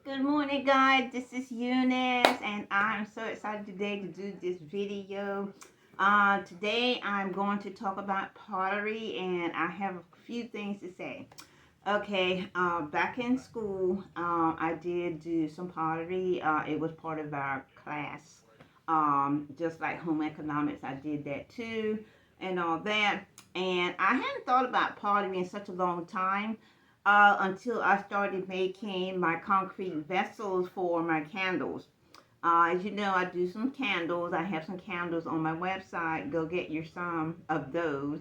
Good morning, guys. This is Eunice, and I'm so excited today to do this video. Today I'm going to talk about pottery, and I have a few things to say. Okay, back in school, I did do some pottery. It was part of our class. Just like home economics, I did that too, and all that. And I hadn't thought about pottery in such a long time until I started making my concrete vessels for my candles. As you know, I do some candles. I have some candles on my website. Go get your some of those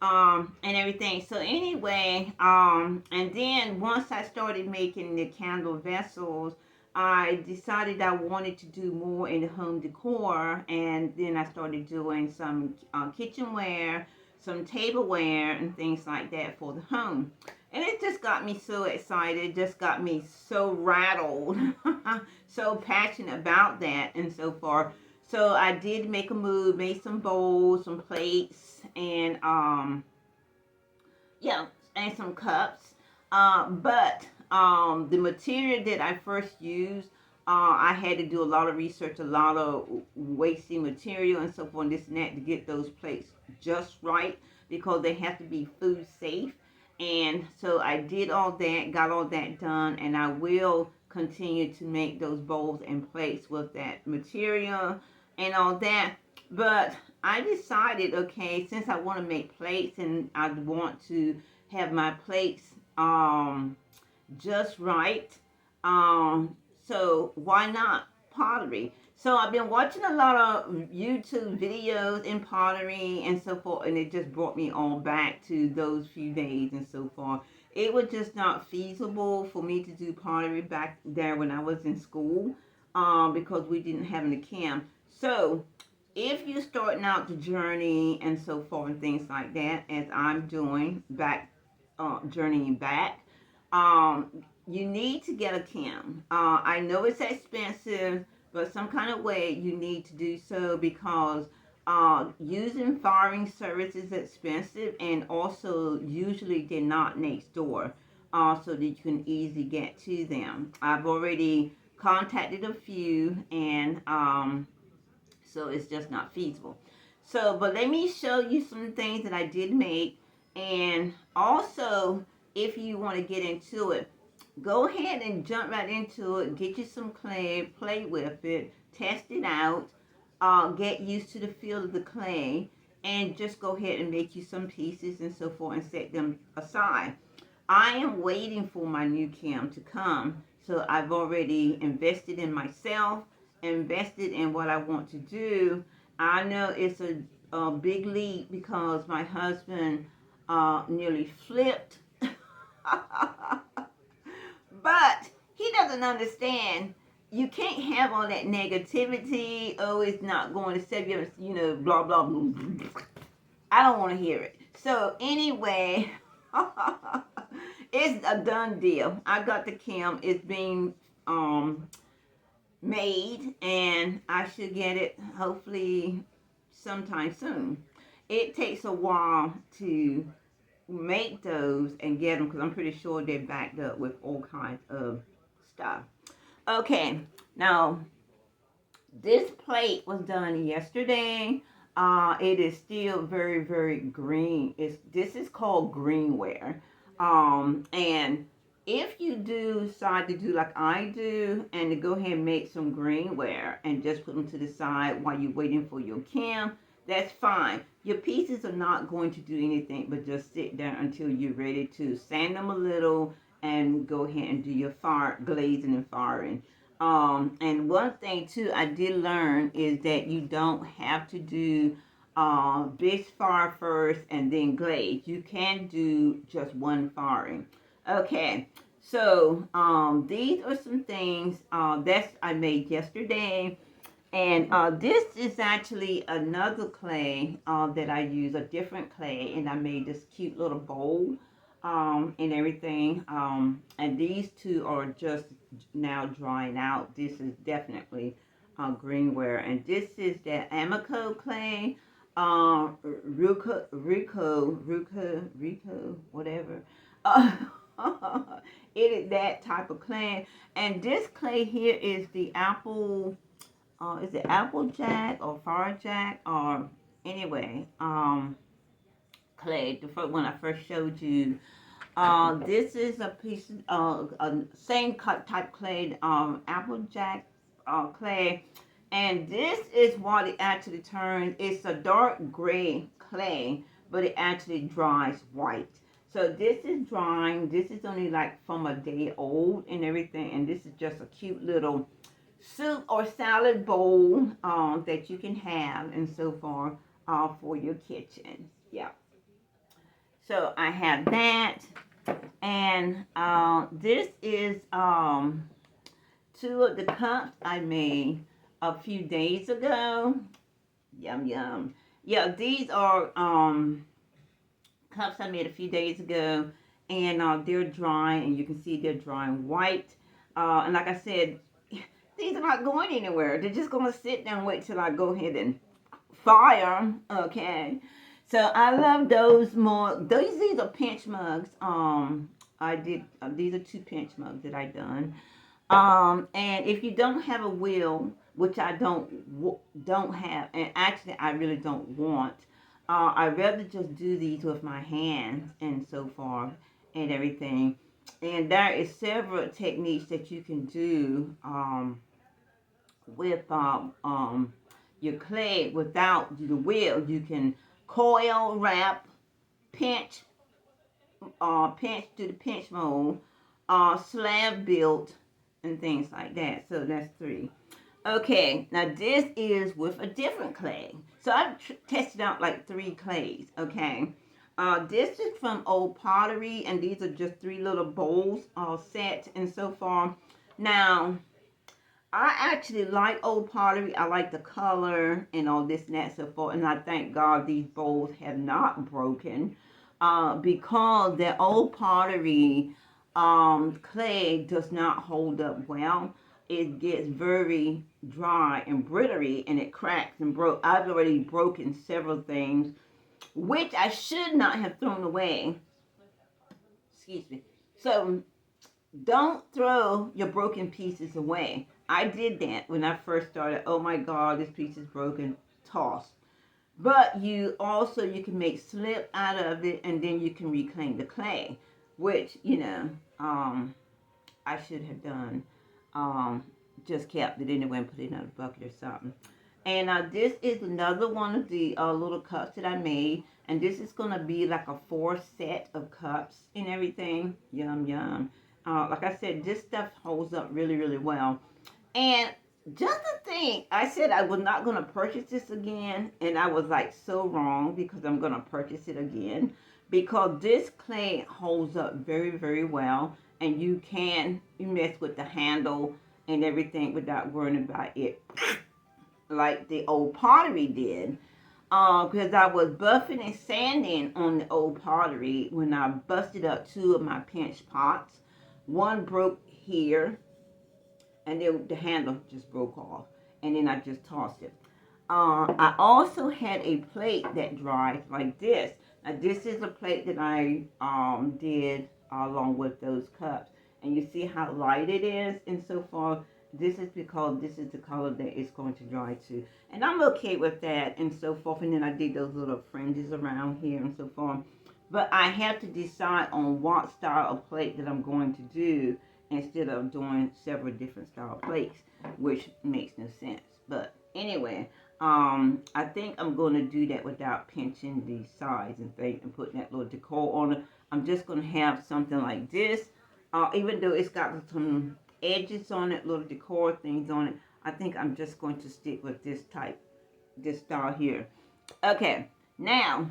and everything. So anyway, and then once I started making the candle vessels, I decided I wanted to do more in the home decor, and then I started doing some kitchenware, some tableware, and things like that for the home. And it just got me so excited, just got me so rattled, so passionate about that and so forth. So I did make a move, made some bowls, some plates, and yeah, and some cups. But the material that I first used, I had to do a lot of research, a lot of wasting material and so forth, and this and that to get those plates just right because they have to be food safe. And so I did all that, got all that done, and I will continue to make those bowls and plates with that material and all that. But I decided, okay, since I want to make plates and I want to have my plates just right, so why not pottery? So I've been watching a lot of YouTube videos in pottery and so forth, and it just brought me all back to those few days and so forth. It was just not feasible for me to do pottery back there when I was in school because we didn't have an camp. So if you're starting out the journey and so forth and things like that, as I'm doing back, journeying back, you need to get a cam. I know it's expensive, but some kind of way you need to do so because using firing service is expensive, and also usually they're not next door, so that you can easily get to them. I've already contacted a few, and so it's just not feasible. So, but let me show you some things that I did make, and also if you want to get into it, go ahead and jump right into it. Get you some clay, play with it, test it out, get used to the feel of the clay, and just go ahead and make you some pieces and so forth and set them aside. I am waiting for my new cam to come, so I've already invested in myself, invested in what I want to do. I know it's a big leap because my husband nearly flipped, but he doesn't understand. You can't have all that negativity. Oh, it's not going to save you, blah, blah, blah. I don't want to hear it. So anyway, it's a done deal. I got the cam. It's being made, and I should get it hopefully sometime soon. It takes a while to make those and get them because I'm pretty sure they're backed up with all kinds of stuff. Okay, now this plate was done yesterday. It is still very, very green. This is called greenware. And if you decide to do like I do and to go ahead and make some greenware and just put them to the side while you're waiting for your cam, that's fine. Your pieces are not going to do anything but just sit there until you're ready to sand them a little and go ahead and do your fire glazing and firing. And one thing too I did learn is that you don't have to do this fire first and then glaze. You can do just one firing. Okay, so these are some things that I made yesterday. And this is actually another clay that I use, a different clay, and I made this cute little bowl and everything. And these two are just now drying out. This is definitely greenware. And this is the Amico clay, Rico, whatever. Uh, It is that type of clay. And this clay here is the apple, is it Applejack or Firejack or anyway, clay. The first one I first showed you. This is a piece of same cut type clay, Applejack clay. And this is what it actually turns. It's a dark gray clay, but it actually dries white. So this is drying. This is only like from a day old and everything. And this is just a cute little soup or salad bowl that you can have and so forth for your kitchen. Yeah. So I have that. And this is two of the cups I made a few days ago. Yum, yum. Yeah, these are cups I made a few days ago, and they're drying, and you can see they're drying white. And like I said, these are not going anywhere. They're just going to sit there and wait till I go ahead and fire. Okay. So I love those more. These are pinch mugs. I did. These are two pinch mugs that I done. And if you don't have a wheel, which I don't have, and actually I really don't want, I'd rather just do these with my hands and so forth and everything. And there is several techniques that you can do with your clay without the wheel. You can coil wrap, pinch, pinch to the pinch mold, slab built, and things like that. So that's three. Okay, now this is with a different clay. So I've tested out like three clays. Okay, this is from Old Pottery, and these are just three little bowls set and so far. Now I actually like Old Pottery. I like the color and all this and that so forth. And I thank God these bowls have not broken because the Old Pottery clay does not hold up well. It gets very dry and brittle and it cracks and broke. I've already broken several things, which I should not have thrown away. Excuse me. So don't throw your broken pieces away. I did that when I first started. Oh my God, this piece is broken. Toss. But you can make slip out of it, and then you can reclaim the clay, which I should have done. Um, just kept it anyway and put it in a bucket or something. And this is another one of the little cups that I made. And this is going to be like a 4 set of cups and everything. Yum, yum. Like I said, this stuff holds up really, really well. And just to think, I said I was not going to purchase this again. And I was like so wrong because I'm going to purchase it again. Because this clay holds up very, very well. And you mess with the handle and everything without worrying about it like the Old Pottery did. Because I was buffing and sanding on the Old Pottery when I busted up 2 of my pinch pots. One broke here, and then the handle just broke off, and then I just tossed it. I also had a plate that dried like this. Now this is a plate that I did along with those cups, and you see how light it is, and so far this is because this is the color that it's going to dry to, and I'm okay with that and so forth. And then I did those little fringes around here and so forth. But I have to decide on what style of plate that I'm going to do instead of doing several different style plates, which makes no sense. But anyway, I think I'm going to do that without pinching the sides and things and putting that little decor on it. I'm just going to have something like this. Even though it's got some edges on it, little decor things on it, I think I'm just going to stick with this style here. Okay, now,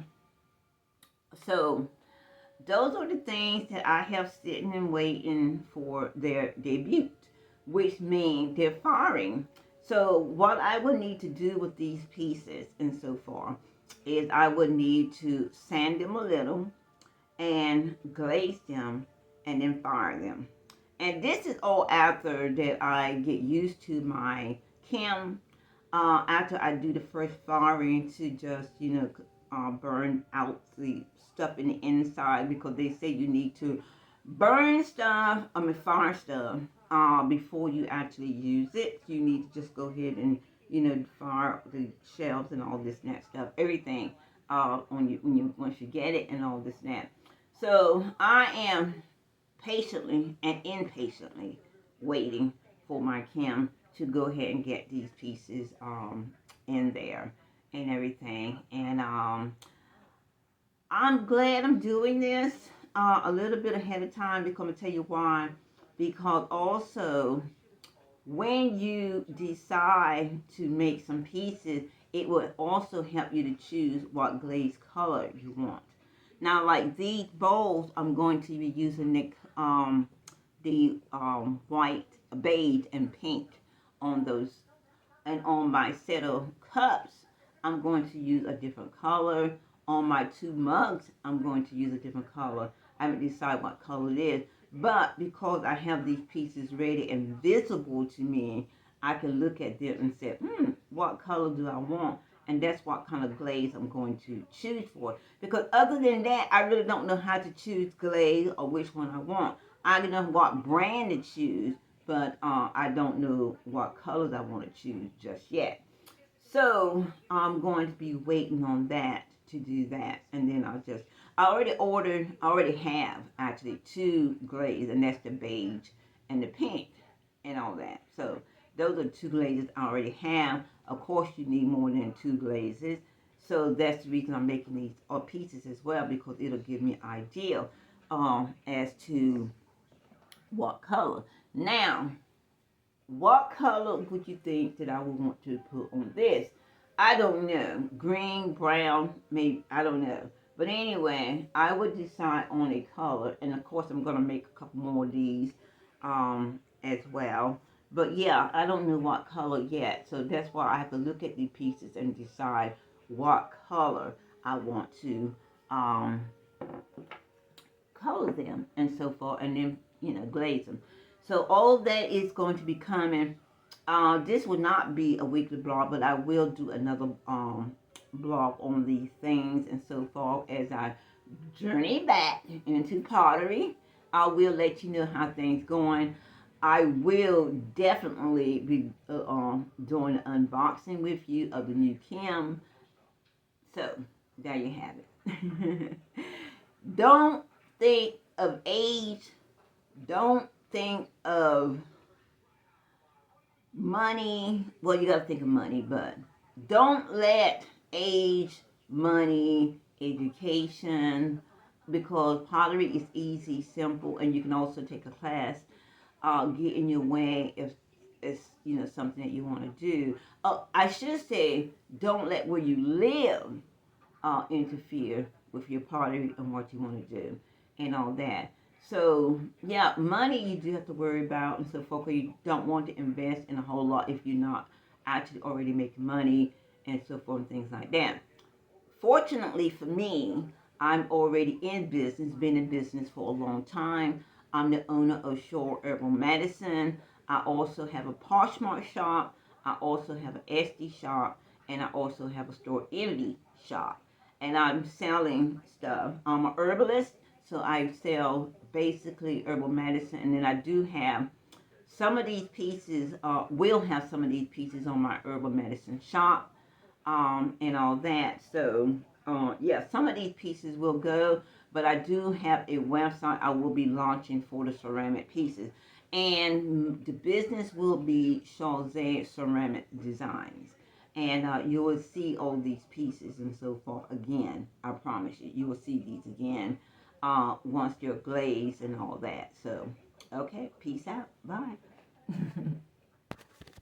so those are the things that I have sitting and waiting for their debut, which means they're firing. So what I would need to do with these pieces and so forth is I would need to sand them a little and glaze them and then fire them. And this is all after that I get used to my chem, after I do the first firing to just, burn out the stuff in the inside, because they say you need to burn stuff, fire stuff, before you actually use it. You need to just go ahead and, fire the shelves and all this and that stuff, everything, once you get it and all this and that. So I am patiently and impatiently waiting for my Kim to go ahead and get these pieces in there and everything. And I'm glad I'm doing this a little bit ahead of time, because I'm going to tell you why. Because also, when you decide to make some pieces, it will also help you to choose what glaze color you want. Now, like these bowls, I'm going to be using the white, beige, and pink on those. And on my set of cups, I'm going to use a different color. On my two mugs, I'm going to use a different color. I haven't decided what color it is. But because I have these pieces ready and visible to me, I can look at them and say, what color do I want? And that's what kind of glaze I'm going to choose for. Because other than that, I really don't know how to choose glaze or which one I want. I know what brand to choose, but I don't know what colors I want to choose just yet. So I'm going to be waiting on that to do that, and then I already have actually two glazes, and that's the beige and the pink and all that. So those are two glazes I already have. Of course, you need more than two glazes. So that's the reason I'm making these pieces as well, because it'll give me an idea as to what color. Now, what color would you think that I would want to put on this? I don't know. Green, brown, maybe, I don't know. But anyway, I would decide on a color. And of course, I'm going to make a couple more of these as well. But yeah, I don't know what color yet. So that's why I have to look at the pieces and decide what color I want to um, color them and so forth. And then, glaze them. So all that is going to be coming. This will not be a weekly blog, but I will do another blog on these things and so forth as I journey back into pottery. I will let you know how things going. I will definitely be doing an unboxing with you of the new Kim. So there you have it. Don't think of age. Don't think of money. Well, you got to think of money, but don't let age, money, education, because pottery is easy, simple, and you can also take a class, get in your way if it's something that you want to do. I should say, don't let where you live interfere with your pottery and what you want to do and all that. So, yeah, money you do have to worry about and so forth. You don't want to invest in a whole lot if you're not actually already making money and so forth and things like that. Fortunately for me, I'm already in business, been in business for a long time. I'm the owner of Shore Herbal Medicine. I also have a Poshmark shop. I also have an SD shop. And I also have a Store Envy shop. And I'm selling stuff. I'm a herbalist, so I sell basically herbal medicine. And then I do have some of these pieces, will have some of these pieces on my herbal medicine shop and all that. So, yeah, some of these pieces will go, but I do have a website I will be launching for the ceramic pieces. And the business will be Chazé Ceramic Designs. And you will see all these pieces and so forth again. I promise you. You will see these again once they're glazed and all that. So, okay, peace out. Bye.